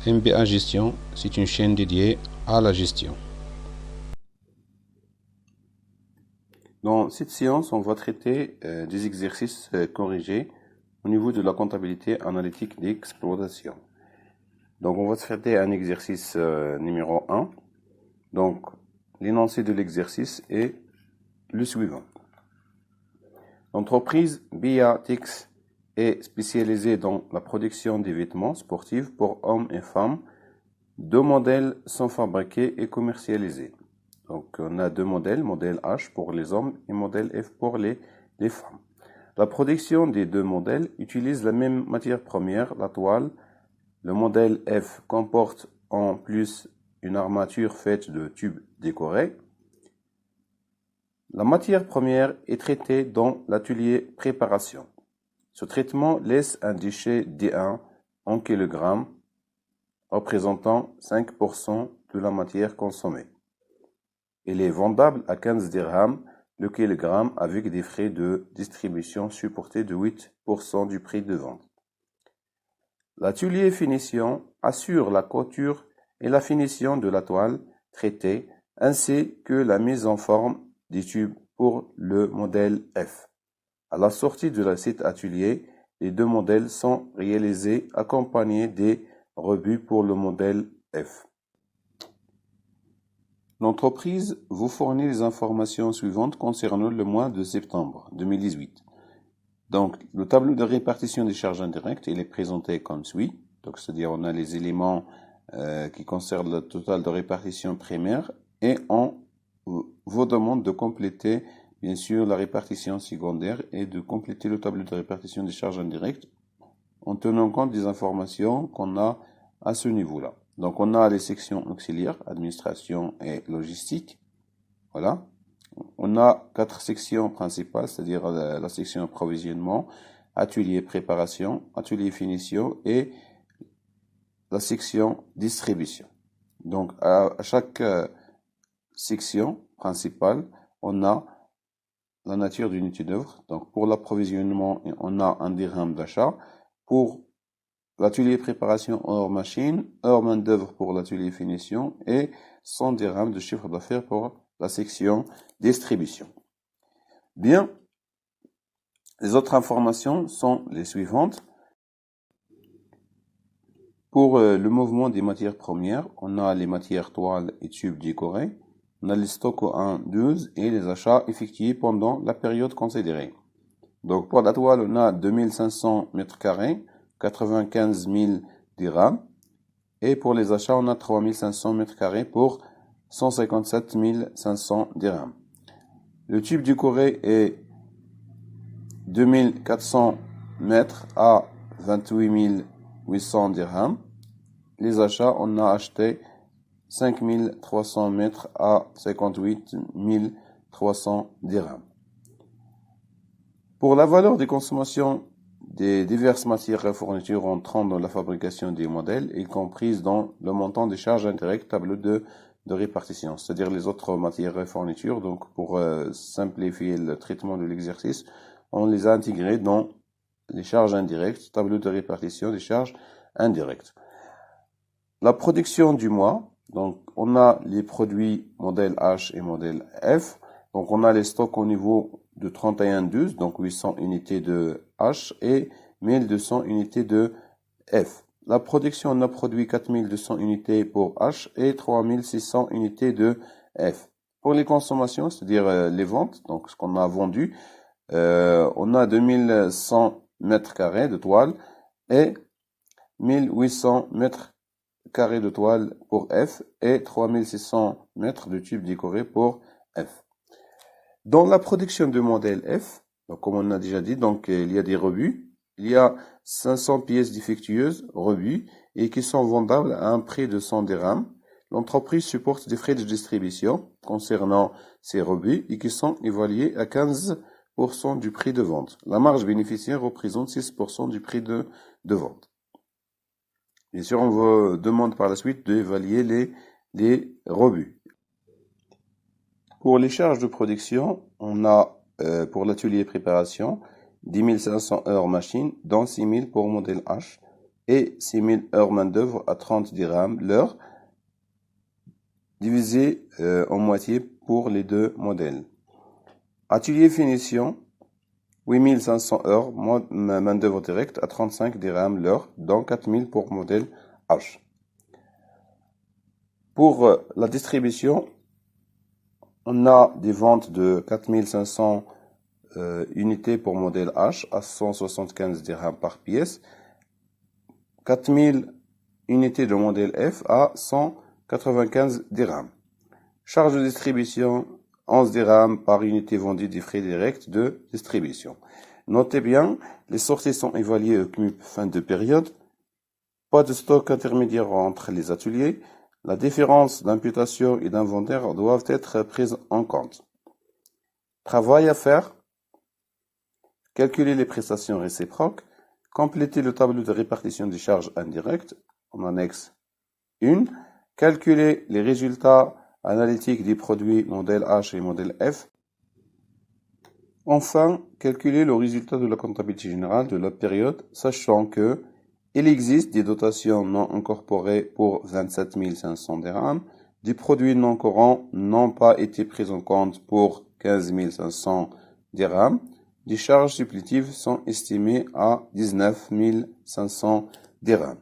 MBA Gestion, c'est une chaîne dédiée à la gestion. Dans cette séance, on va traiter des exercices corrigés au niveau de la comptabilité analytique d'exploitation. Donc, on va traiter un exercice numéro 1. Donc, l'énoncé de l'exercice est le suivant. L'entreprise BATX est spécialisée dans la production des vêtements sportifs pour hommes et femmes. 2 modèles sont fabriqués et commercialisés. Donc, on a 2 modèles, modèle H pour les hommes et modèle F pour les femmes. La production des 2 modèles utilise la même matière première, la toile. Le modèle F comporte en plus une armature faite de tubes décorés. La matière première est traitée dans l'atelier préparation. Ce traitement laisse un déchet D1 en kilogrammes, représentant 5% de la matière consommée. Il est vendable à 15 dirhams le kilogramme avec des frais de distribution supportés de 8% du prix de vente. L'atelier finition assure la couture et la finition de la toile traitée ainsi que la mise en forme des tubes pour le modèle F. À la sortie de cet atelier, les 2 modèles sont réalisés accompagnés des rebuts pour le modèle F. L'entreprise vous fournit les informations suivantes concernant le mois de septembre 2018. Donc, le tableau de répartition des charges indirectes, il est présenté comme suit. Donc, c'est-à-dire, on a les éléments qui concernent le total de répartition primaire et on vous demande de compléter, bien sûr, la répartition secondaire et de compléter le tableau de répartition des charges indirectes en tenant compte des informations qu'on a à ce niveau-là. Donc, on a les sections auxiliaires, administration et logistique. Voilà. On a 4 sections principales, c'est-à-dire la section approvisionnement, atelier préparation, atelier finition et la section distribution. Donc, à chaque section principale, on a la nature d'unité d'œuvre. Donc, pour l'approvisionnement, on a 1 dirham d'achat. Pour l'atelier préparation hors machine, hors main d'œuvre pour l'atelier finition et 100 dirhams de chiffre d'affaires pour la section distribution. Bien, les autres informations sont les suivantes. Pour le mouvement des matières premières, on a les matières toiles et tubes décorés, on a les stocks au 1-12 et les achats effectués pendant la période considérée. Donc pour la toile, on a 2500 mètres carrés, 95 000 dirhams. Et pour les achats, on a 3500 mètres carrés pour 157 500 dirhams. Le tube décoré est 2400 mètres à 28 800 dirhams. Les achats, on a acheté 5300 mètres à 58 300 dirhams. Pour la valeur des consommations des diverses matières et fournitures entrant dans la fabrication des modèles, y comprise dans le montant des charges indirectes, tableau de répartition, c'est-à-dire les autres matières et fournitures. Donc, pour simplifier le traitement de l'exercice, on les a intégrés dans les charges indirectes, tableau de répartition des charges indirectes. La production du mois, donc on a les produits modèle H et modèle F. Donc, on a les stocks au niveau de 31-12, donc 800 unités de H et 1200 unités de F. La production, on a produit 4200 unités pour H et 3600 unités de F. Pour les consommations, c'est-à-dire les ventes, donc ce qu'on a vendu, on a 2100 mètres carrés de toile et 1800 mètres carrés de toile pour F et 3600 mètres de tubes décorés pour F. Dans la production de modèle F, donc comme on a déjà dit, donc il y a des rebuts. Il y a 500 pièces défectueuses rebuts et qui sont vendables à un prix de 100 dirhams. L'entreprise supporte des frais de distribution concernant ces rebuts et qui sont évalués à 15% du prix de vente. La marge bénéficiaire représente 6% du prix de vente. Bien sûr, on vous demande par la suite d'évaluer les rebuts. Pour les charges de production, on a pour l'atelier préparation 10 500 heures machine, dont 6 000 pour modèle H et 6000 heures main-d'œuvre à 30 dirhams l'heure, divisé en moitié pour les deux modèles. Atelier finition, 8500 heures main-d'œuvre directe à 35 dirhams l'heure, dont 4000 pour modèle H. Pour la distribution, on a des ventes de 4500 unités pour modèle H à 175 dirhams par pièce, 4000 unités de modèle F à 195 dirhams. Charge de distribution, 11 dirhams par unité vendue des frais directs de distribution. Notez bien, les sorties sont évaluées au CMUP fin de période. Pas de stock intermédiaire entre les ateliers. La différence d'imputation et d'inventaire doivent être prises en compte. Travail à faire. Calculer les prestations réciproques. Compléter le tableau de répartition des charges indirectes en annexe 1. Calculer les résultats analytiques des produits modèle H et modèle F. Enfin, calculer le résultat de la comptabilité générale de la période, sachant que il existe des dotations non incorporées pour 27 500 dirhams, des produits non courants n'ont pas été pris en compte pour 15 500 dirhams, des charges supplétives sont estimées à 19 500 dirhams.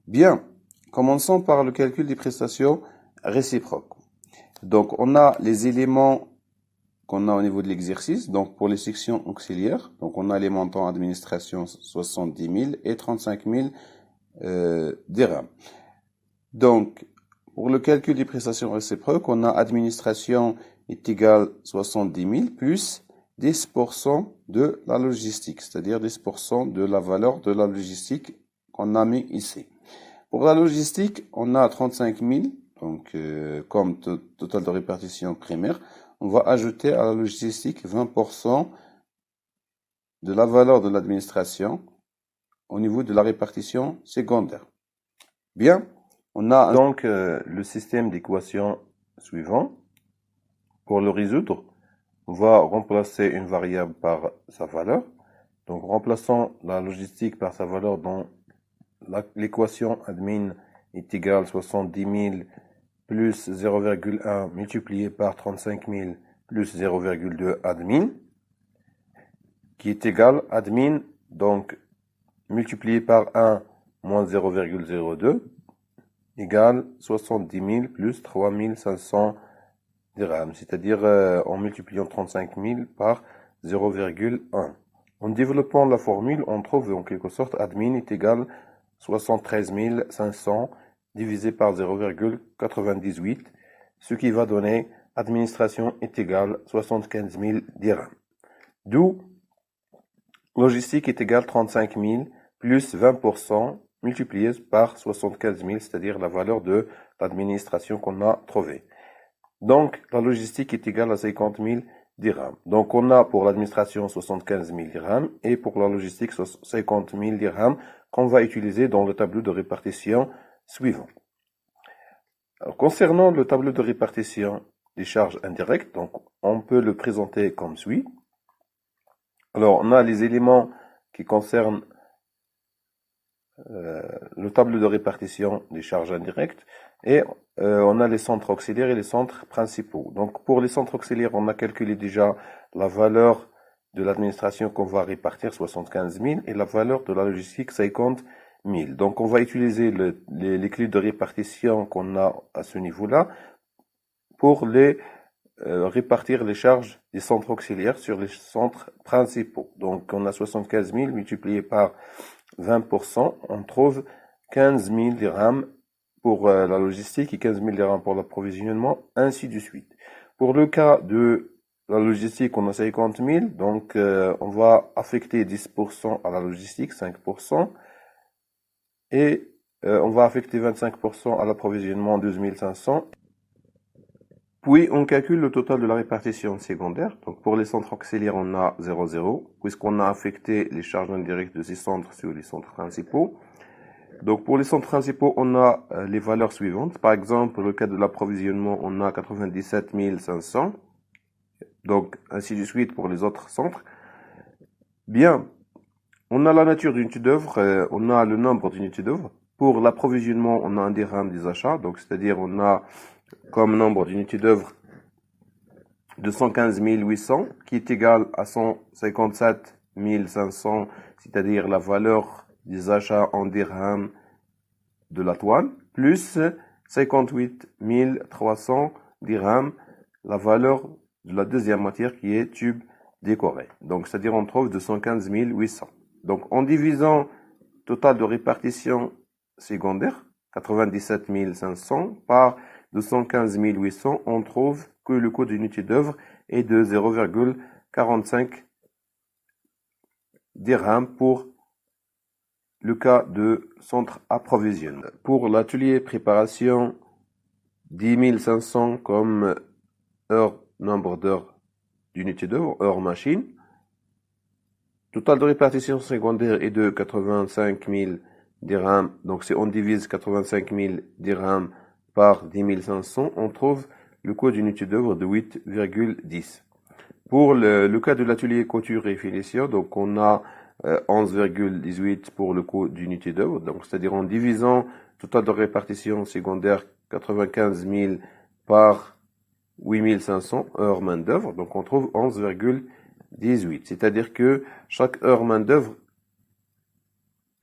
Bien, commençons par le calcul des prestations réciproques. Donc, on a les éléments qu'on a au niveau de l'exercice. Donc, pour les sections auxiliaires, donc on a les montants administration 70 000 et 35 000 dirhams. Donc, pour le calcul des prestations réciproques, on a administration est égal 70 000 plus 10% de la logistique, c'est-à-dire 10% de la valeur de la logistique qu'on a mis ici. Pour la logistique, on a 35 000, donc comme total de répartition primaire, on va ajouter à la logistique 20% de la valeur de l'administration au niveau de la répartition secondaire. Bien, on a donc le système d'équation suivant. Pour le résoudre, on va remplacer une variable par sa valeur. Donc, remplaçons la logistique par sa valeur dans l'équation admin est égale 70 000 plus 0,1 multiplié par 35 000 plus 0,2 admin, qui est égal admin, donc multiplié par 1 moins 0,02, égale 70 000 plus 3 500 dirhams, c'est-à-dire en multipliant 35 000 par 0,1. En développant la formule, on trouve en quelque sorte admin est égal 73 500 divisé par 0,98, ce qui va donner administration est égal 75 000 dirhams. D'où logistique est égal 35 000 plus 20% multiplié par 75 000, c'est-à-dire la valeur de l'administration qu'on a trouvée. Donc, la logistique est égale à 50 000 dirhams. Donc, on a pour l'administration 75 000 dirhams et pour la logistique 50 000 dirhams qu'on va utiliser dans le tableau de répartition suivant. Alors, concernant le tableau de répartition des charges indirectes, donc on peut le présenter comme suit. Alors, on a les éléments qui concernent le tableau de répartition des charges indirectes et on a les centres auxiliaires et les centres principaux. Donc, pour les centres auxiliaires, on a calculé déjà la valeur de l'administration qu'on va répartir, 75 000, et la valeur de la logistique, 50 000. Donc, on va utiliser les clés de répartition qu'on a à ce niveau-là pour répartir les charges des centres auxiliaires sur les centres principaux. Donc, on a 75 000 multiplié par 20%, on trouve 15 000 dirhams pour la logistique et 15 000 dirhams pour l'approvisionnement, ainsi de suite. Pour le cas de la logistique, on a 50 000, donc on va affecter 10% à la logistique, 5%, et on va affecter 25% à l'approvisionnement, 12 500. Puis, on calcule le total de la répartition secondaire. Donc, pour les centres auxiliaires, on a 0,0, puisqu'on a affecté les charges indirectes de ces centres sur les centres principaux. Donc, pour les centres principaux, on a les valeurs suivantes. Par exemple, pour le cas de l'approvisionnement, on a 97 500. Donc, ainsi de suite pour les autres centres. Bien. On a la nature d'unité d'œuvre, on a le nombre d'unités d'œuvre. Pour l'approvisionnement, on a un dirham des achats, donc c'est-à-dire on a comme nombre d'unités d'œuvre 215 800 qui est égal à 157 500, c'est-à-dire la valeur des achats en dirham de la toile, plus 58 300 dirhams, la valeur de la deuxième matière qui est tube décoré. Donc, c'est-à-dire on trouve 215 800. Donc, en divisant total de répartition secondaire, 97 500 par 215 800, on trouve que le coût d'unité d'œuvre est de 0,45 dirhams pour le cas de centre approvisionnement. Pour l'atelier préparation, 10 500 comme nombre d'heures d'unité d'œuvre, heure machine. Total de répartition secondaire est de 85 000 dirhams. Donc si on divise 85 000 dirhams par 10 500, on trouve le coût d'unité d'œuvre de 8,10. Pour le cas de l'atelier couture et finition, donc on a 11,18 pour le coût d'unité d'œuvre. Donc c'est-à-dire en divisant total de répartition secondaire 95 000 par 8 500 heures main d'œuvre. Donc on trouve 11,18. C'est-à-dire que chaque heure main d'œuvre,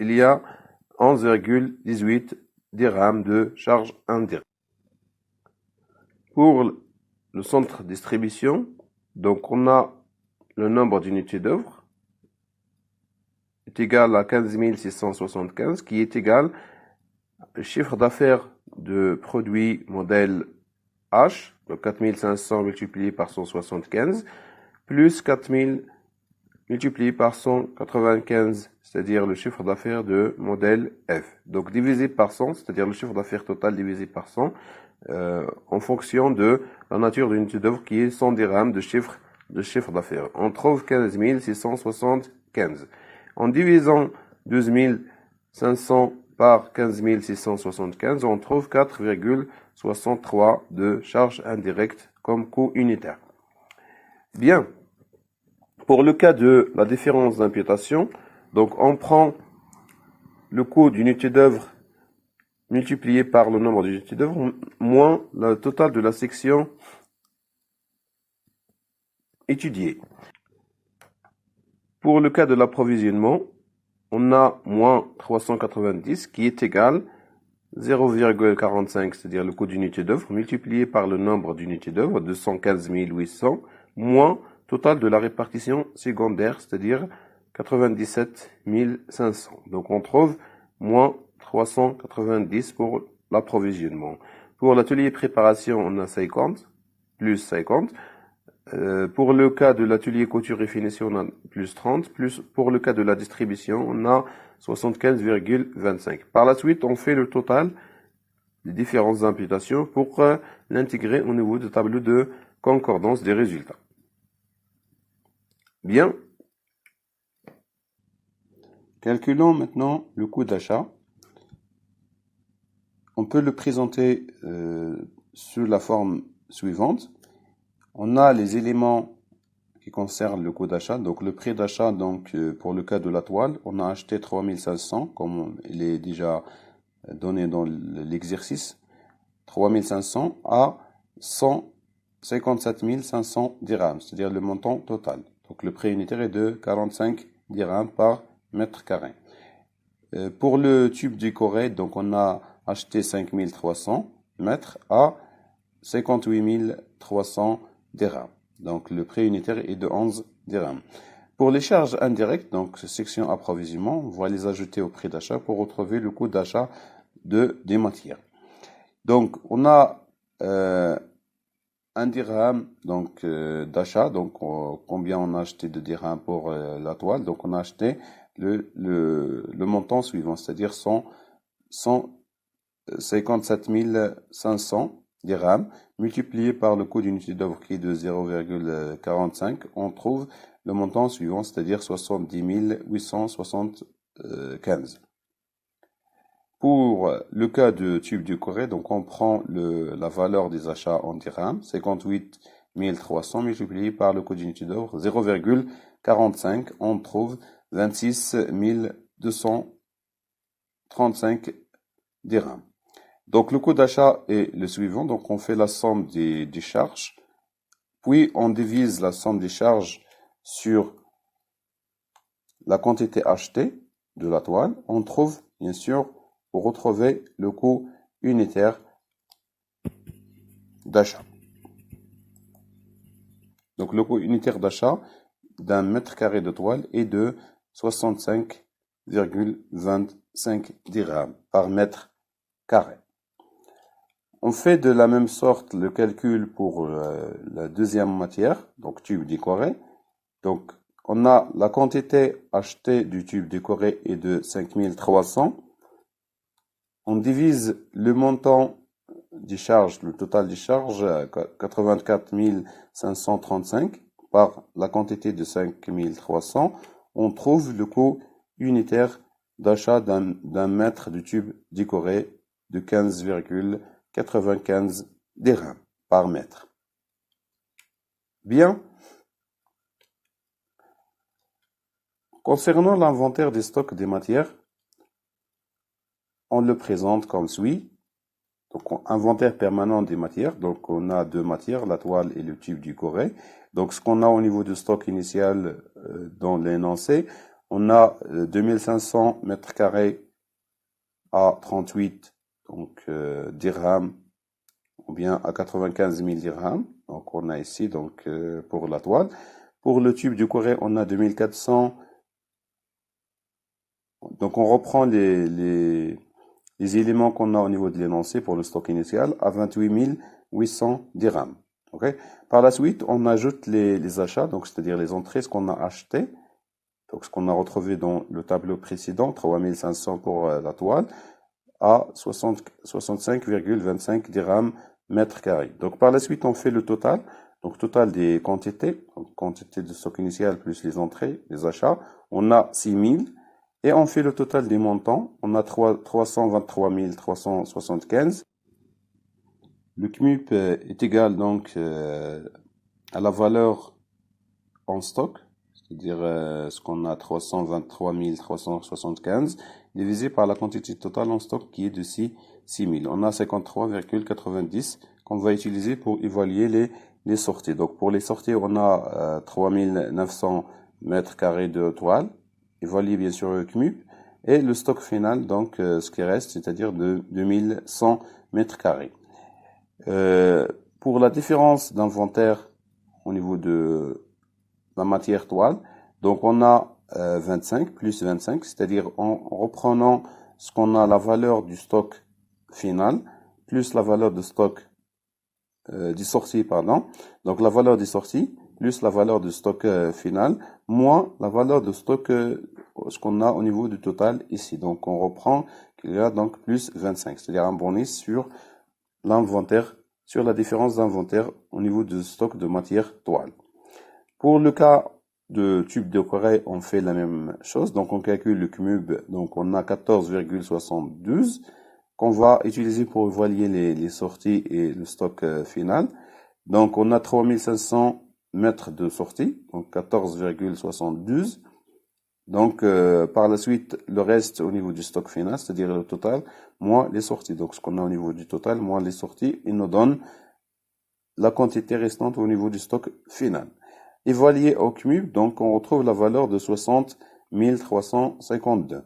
il y a 11,18 dirhams de charge indirecte. Pour le centre distribution, donc on a le nombre d'unités d'œuvre est égal à 15 675 qui est égal au chiffre d'affaires de produits modèle H, donc 4500 multiplié par 175, plus 4000 multiplié par 195, c'est-à-dire le chiffre d'affaires de modèle F. Donc divisé par 100, c'est-à-dire le chiffre d'affaires total divisé par 100, en fonction de la nature de l'unité d'œuvre qui est 100 dirhams de chiffre d'affaires. On trouve 15 675. En divisant 12 500 par 15 675, on trouve 4,63 de charge indirecte comme coût unitaire. Bien. Pour le cas de la différence d'imputation, donc on prend le coût d'unité d'œuvre multiplié par le nombre d'unités d'œuvre moins le total de la section étudiée. Pour le cas de l'approvisionnement, on a moins 390 qui est égal 0,45, c'est-à-dire le coût d'unité d'œuvre multiplié par le nombre d'unités d'œuvre, 215 800, moins total de la répartition secondaire, c'est-à-dire 97 500. Donc on trouve moins 390 pour l'approvisionnement. Pour l'atelier préparation, on a 50, plus 50. Pour le cas de l'atelier couture et finition, on a plus 30, plus pour le cas de la distribution, on a 75,25. Par la suite, on fait le total des différentes imputations pour l'intégrer au niveau du tableau de concordance des résultats. Bien. Calculons maintenant le coût d'achat. On peut le présenter sous la forme suivante. On a les éléments qui concernent le coût d'achat. Donc le prix d'achat, donc pour le cas de la toile, on a acheté 3500 comme il est déjà donné dans l'exercice. 3500 à 157 500 dirhams, c'est-à-dire le montant total. Donc le prix unitaire est de 45 dirhams par mètre carré. Pour le tube décoré, donc on a acheté 5300 mètres à 58 300 dirhams. Donc le prix unitaire est de 11 dirhams. Pour les charges indirectes, donc section approvisionnement, on va les ajouter au prix d'achat pour retrouver le coût d'achat des matières. Donc on a un dirham donc d'achat, donc combien on a acheté de dirhams pour la toile. Donc on a acheté le montant suivant, c'est-à-dire 157 500 dirhams multiplié par le coût d'unité d'œuvre qui est de 0,45, on trouve le montant suivant, c'est-à-dire 70 875. Pour le cas de tube décoré, donc on prend la valeur des achats en dirhams, 58 300 multiplié par le coût d'unité d'œuvre, 0,45, on trouve 26 235 dirhams. Donc le coût d'achat est le suivant. Donc on fait la somme des charges, puis on divise la somme des charges sur la quantité achetée de la toile. On trouve, bien sûr, pour retrouver le coût unitaire d'achat. Donc le coût unitaire d'achat d'un mètre carré de toile est de 65,25 dirhams par mètre carré. On fait de la même sorte le calcul pour la deuxième matière, donc tube décoré. Donc on a la quantité achetée du tube décoré est de 5300. On divise le montant des charges, le total des charges, 84 535 par la quantité de 5300. On trouve le coût unitaire d'achat d'un mètre de tube décoré de 15,95 dirhams par mètre. Bien. Concernant l'inventaire des stocks des matières, on le présente comme suit. Donc, inventaire permanent des matières. Donc, on a deux matières, la toile et le tube décoré. Donc, ce qu'on a au niveau du stock initial dans l'énoncé, on a 2500 mètres carrés à 38 dirhams ou bien à 95 000 dirhams. Donc, on a ici pour la toile. Pour le tube décoré, on a 2400. Donc, on reprend les éléments qu'on a au niveau de l'énoncé pour le stock initial à 28 800 dirhams. Okay? Par la suite, on ajoute les achats, donc c'est-à-dire les entrées, ce qu'on a acheté, donc ce qu'on a retrouvé dans le tableau précédent, 3500 pour la toile, à 65,25 dirhams mètre carré. Donc par la suite, on fait le total, donc total des quantités, donc quantité de stock initial plus les entrées, les achats, on a 6000. Et on fait le total des montants. On a 323 375. Le CMUP est égal donc à la valeur en stock, c'est-à-dire ce qu'on a 323 375, divisé par la quantité totale en stock qui est de 6000. On a 53,90 qu'on va utiliser pour évaluer les sorties. Donc pour les sorties, on a 3900 mètres carrés de toile. Évaluer bien sûr le CMUP et le stock final, donc ce qui reste, c'est-à-dire de 2100 mètres carrés. Pour la différence d'inventaire au niveau de la matière toile, donc on a 25 plus 25, c'est-à-dire en reprenant ce qu'on a la valeur du stock final plus la valeur de stock des sorties, pardon. Donc la valeur des sorties plus la valeur de stock final, moins la valeur de stock ce qu'on a au niveau du total ici. Donc on reprend qu'il y a donc plus 25, c'est-à-dire un bonus sur l'inventaire, sur la différence d'inventaire au niveau du stock de matière toile. Pour le cas de tube décoré, on fait la même chose. Donc on calcule le CMUB, donc on a 14,72 qu'on va utiliser pour évaluer les sorties et le stock final. Donc on a 3500 mètres de sortie, donc 14,72. Donc par la suite, le reste au niveau du stock final, c'est-à-dire le total, moins les sorties. Donc ce qu'on a au niveau du total, moins les sorties, il nous donne la quantité restante au niveau du stock final. Évalué au CMUB, donc on retrouve la valeur de 60 352.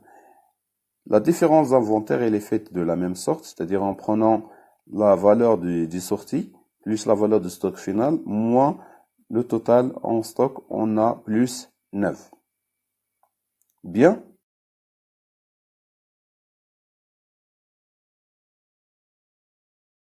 La différence d'inventaire, elle est faite de la même sorte, c'est-à-dire en prenant la valeur des sorties, plus la valeur du stock final, moins le total en stock, on a plus 9. Bien.